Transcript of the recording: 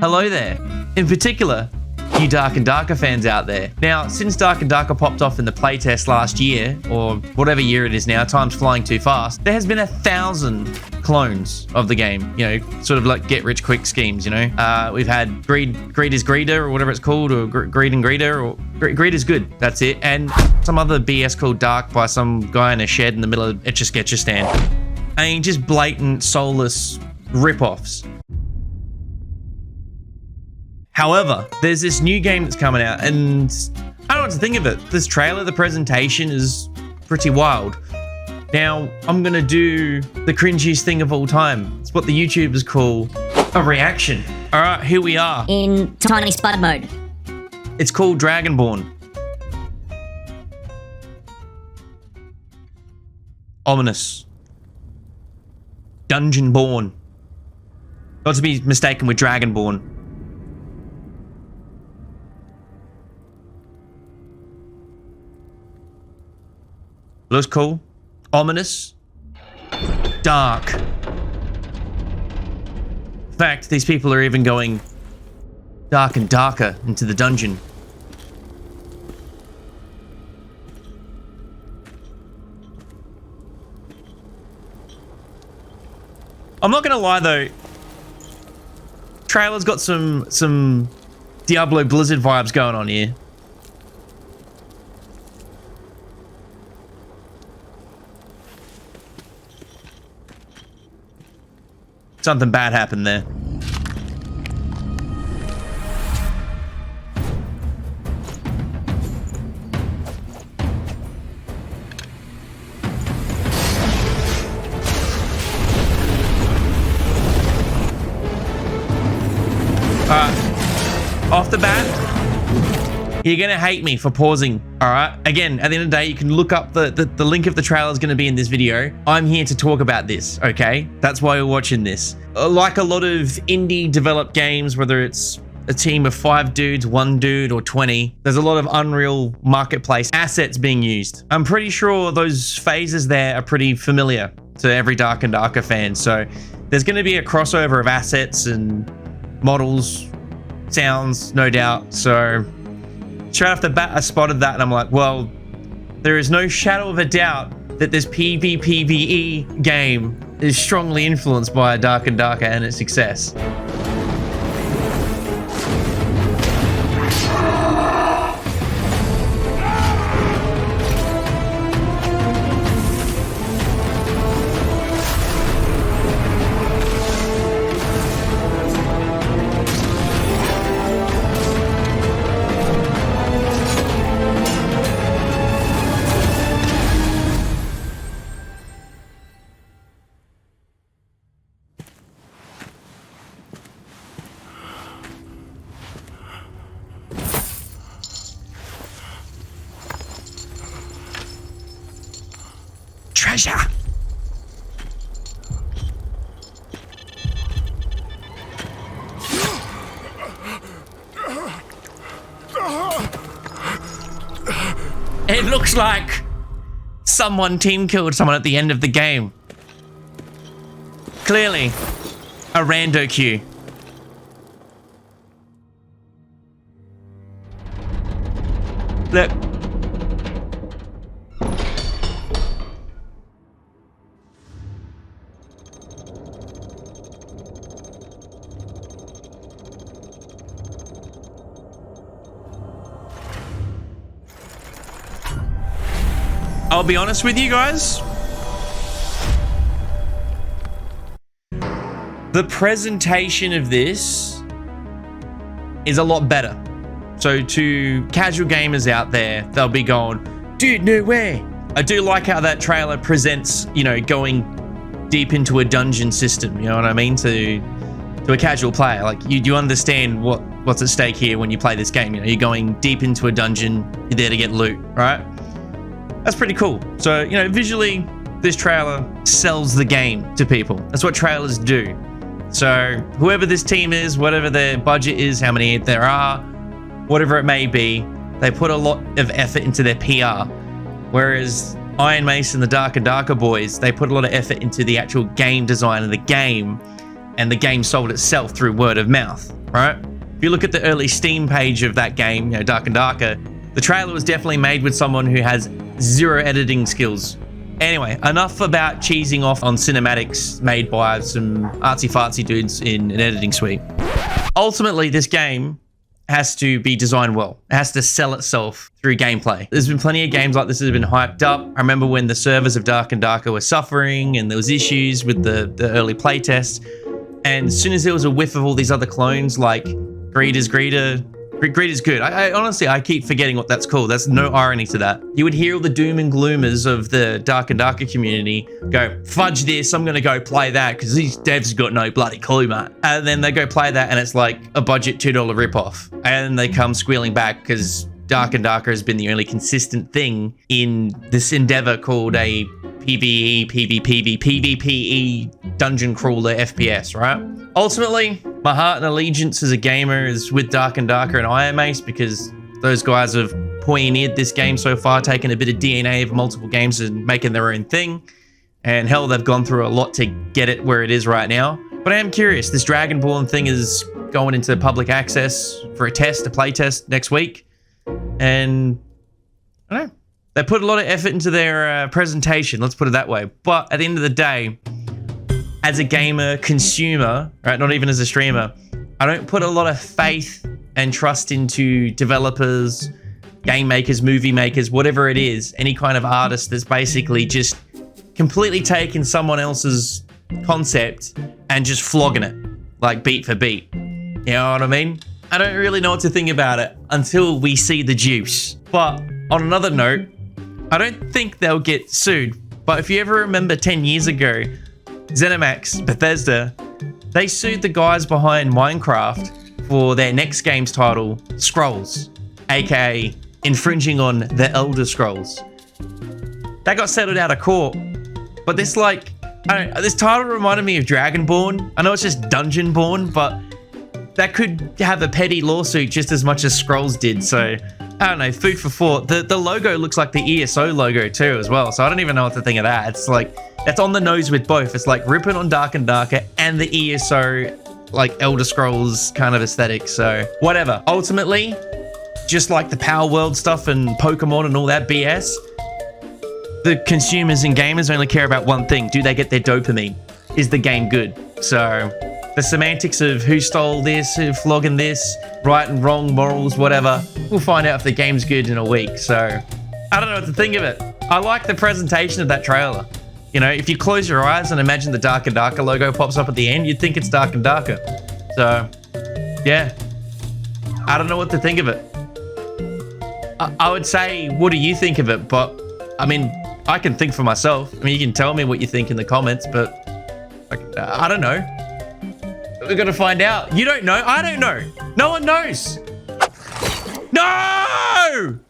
Hello there. In particular, you Dark and Darker fans out there. Now, since Dark and Darker popped off in the playtest last year, or whatever year it is now, time's flying too fast, there has been 1,000 clones of the game, you know, sort of like get rich quick schemes, you know. We've had Greed is Greeder, or whatever it's called, or Greed and Greeder, or Greed is Good, that's it, and some other BS called Dark by some guy in a shed in the middle of Etch-a-Sketchistan. I mean, just blatant, soulless rip-offs. However, there's this new game that's coming out, and I don't know what to think of it. This trailer, the presentation is pretty wild. Now, I'm gonna do the cringiest thing of all time. It's what the YouTubers call a reaction. All right, here we are. In tiny spud mode. It's called Dragonborne. Ominous. Dungeonborne. Not to be mistaken with Dragonborne. Looks cool. Ominous. Dark. In fact, these people are even going dark and darker into the dungeon. I'm not gonna lie though, trailer's got some Diablo Blizzard vibes going on here. Something bad happened there. Off the bat, you're gonna hate me for pausing, all right? Again, at the end of the day, you can look up the link of the trailer is gonna be in this video. I'm here to talk about this, okay? That's why you're watching this. Like a lot of indie developed games, whether it's a team of 5 dudes, 1 dude, or 20, there's a lot of Unreal Marketplace assets being used. I'm pretty sure those phases there are pretty familiar to every Dark and Darker fan. So there's gonna be a crossover of assets and models, sounds, no doubt. So straight off the bat, I spotted that and I'm like, well, there is no shadow of a doubt that this PvPvE game is strongly influenced by Dark and Darker and its success. Treasure. It looks like someone team killed someone at the end of the game. Clearly, a rando queue. Look. I'll be honest with you guys. The presentation of this is a lot better. So to casual gamers out there, they'll be going, dude, no way. I do like how that trailer presents, you know, going deep into a dungeon system, you know what I mean? To a casual player, like you understand what's at stake here when you play this game. You know, you're going deep into a dungeon, you're there to get loot, right? That's pretty cool. So, you know, visually, this trailer sells the game to people. That's what trailers do. So whoever this team is, whatever their budget is, how many there are, whatever it may be, they put a lot of effort into their PR. Whereas Iron Mace and the Dark and Darker boys, they put a lot of effort into the actual game design of the game and the game sold itself through word of mouth, right? If you look at the early Steam page of that game, you know, Dark and Darker, the trailer was definitely made with someone who has zero editing skills. Anyway, enough about cheesing off on cinematics made by some artsy-fartsy dudes in an editing suite. Ultimately, this game has to be designed well. It has to sell itself through gameplay. There's been plenty of games like this that have been hyped up. I remember when the servers of Dark and Darker were suffering and there was issues with the early playtests. And as soon as there was a whiff of all these other clones like Greeter's Greeter, Greeter's good. I honestly, I keep forgetting what that's called. There's no irony to that. You would hear all the doom and gloomers of the Dark and Darker community go, fudge this, I'm gonna go play that because these devs got no bloody clue, man. And then they go play that and it's like a budget $2 ripoff. And then they come squealing back because Dark and Darker has been the only consistent thing in this endeavor called a PvE, PvPe dungeon crawler FPS, right? Ultimately, my heart and allegiance as a gamer is with Dark and Darker and Iron Mace because those guys have pioneered this game so far, taking a bit of DNA of multiple games and making their own thing. And hell, they've gone through a lot to get it where it is right now. But I am curious, this Dragonborne thing is going into public access for a test, a play test next week. And I don't know, they put a lot of effort into their presentation, let's put it that way. But at the end of the day, as a gamer, consumer, right, not even as a streamer, I don't put a lot of faith and trust into developers, game makers, movie makers, whatever it is, any kind of artist that's basically just completely taken someone else's concept and just flogging it, like beat for beat. You know what I mean? I don't really know what to think about it until we see the juice. But on another note, I don't think they'll get sued. But if you ever remember 10 years ago, ZeniMax, Bethesda, they sued the guys behind Minecraft for their next game's title, Scrolls, aka infringing on the Elder Scrolls. That got settled out of court, but this this title reminded me of Dragonborne. I know it's just Dungeonborne, but that could have a petty lawsuit just as much as Scrolls did, so I don't know, food for thought. The logo looks like the ESO logo too as well, so I don't even know what to think of that. It's like, that's on the nose with both. It's like ripping on Dark and Darker and the ESO, like Elder Scrolls kind of aesthetic, so whatever. Ultimately, just like the Power World stuff and Pokemon and all that BS, the consumers and gamers only care about one thing. Do they get their dopamine? Is the game good? So the semantics of who stole this, who flogging this, right and wrong, morals, whatever, we'll find out if the game's good in a week. So I don't know what to think of it. I like the presentation of that trailer. You know, if you close your eyes and imagine the Dark and Darker logo pops up at the end, you'd think it's Dark and Darker. So, yeah. I don't know what to think of it. I would say, what do you think of it? But, I mean, I can think for myself. I mean, you can tell me what you think in the comments, but I don't know. We're going to find out. You don't know. I don't know. No one knows. No!